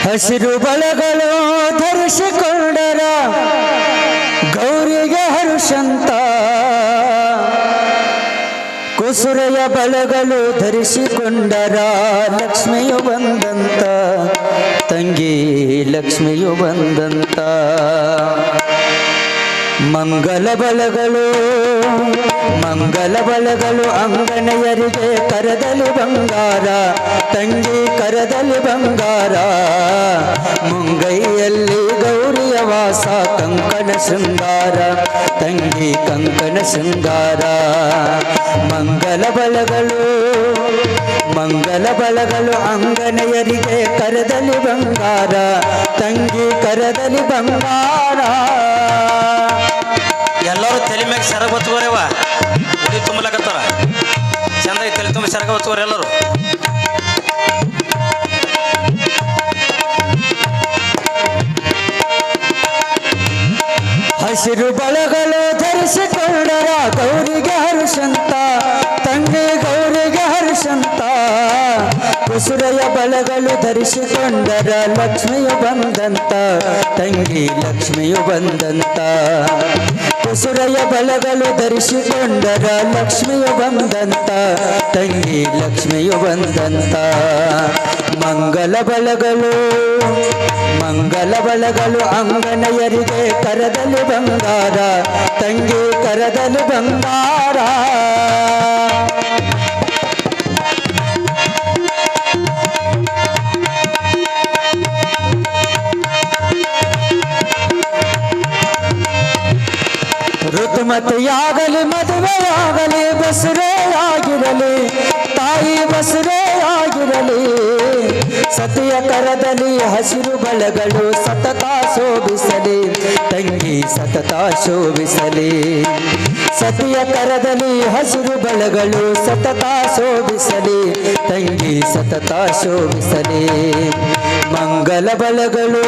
ಹಸಿರು ಬಲಗಳು ಧರಿಸಿಕೊಂಡರ ಗೌರಿಗೆ ಹರುಷಂತ, ಕುಸುರೆಯ ಬಲಗಳು ಧರಿಸಿಕೊಂಡರ ಲಕ್ಷ್ಮಿಯು ಬಂದಂತ, ತಂಗಿ ಲಕ್ಷ್ಮಿಯು ಬಂದಂತ. ಮಂಗಲ ಬಲಗಳು ಅಂಗನೆಯರಿಗೆ ಕರದಲ್ಲಿ ಬಂಗಾರ, ತಂಗಿ ಕರದಲ್ಲಿ ಬಂಗಾರ. ಮುಂಗೈಯಲ್ಲಿ ಗೌರಿಯ ವಾಸ ಕಂಕಣ ಶೃಂಗಾರ, ತಂಗಿ ಕಂಕಣ ಶೃಂಗಾರ. ಮಂಗಲ ಬಲಗಳು ಅಂಗನೆಯರಿಗೆ ಕರದಲ್ಲಿ ಬಂಗಾರ, ತಂಗಿ ಕರದಲ್ಲಿ ಬಂಗಾರ. ಎಲ್ಲರೂ ತಲೆ ಮ್ಯಾಗ ಸೆರಗ ಹೊತ್ಕೋರವ, ಉಡಿ ತುಂಬಲಕತ್ತಾರ. ಚಂದ ತಲೆ ತುಂಬ ಸೆರಗ ಹೊತ್ಕೋರಿ ಎಲ್ಲರೂ. ಹಸಿರು ಬಲಗಳು ಧರಿಸಿಕೊಂಡರ ಗೌರಿಗೆ ಹರುಷಂತ, ತಂಗಿ ಗೌರಿಗೆ ಹರುಷಂತ. ಕುಸುರೆಯ ಬಲಗಳು ಧರಿಸಿಕೊಂಡರ ಲಕ್ಷ್ಮಿಯು ಬಂದಂತ, ತಂಗಿ ಲಕ್ಷ್ಮಿಯು ಬಂದಂತ. ಕುಸುರೆಯ ಬಲಗಳು ಧರಿಸಿಕೊಂಡರ ಲಕ್ಷ್ಮಿಯು ಬಂದಂತ, ತಂಗಿ ಲಕ್ಷ್ಮಿಯು ಬಂದಂತ. ಮಂಗಲ ಬಲಗಳು ಅಂಗನೆಯರಿಗೆ ಕರದಲ್ಲಿ ಬಂಗಾರ, ತಂಗಿ ಕರದಲ್ಲಿ ಬಂಗಾರ. ಋತುಮತಿಯಾಗಲಿ ಮದುವೆಯಾಗಲಿ ಬಸುರೆಯಾಗಿರಲಿ, ತಾಯಿ ಬಸುರೆಯಾಗಿರಲಿ. ಸತಿಯ ಕರದಲ್ಲಿ ಹಸಿರು ಬಲಗಳು ಸತತ ಶೋಭಿಸಲಿ, ತಂಗಿ ಸತತ ಶೋಭಿಸಲಿ. ಸತಿಯ ಕರದಲ್ಲಿ ಹಸಿರು ಬಲಗಳು ಸತತ ಶೋಭಿಸಲಿ, ತಂಗಿ ಸತತ ಶೋಭಿಸಲಿ. ಮಂಗಲ ಬಲಗಳು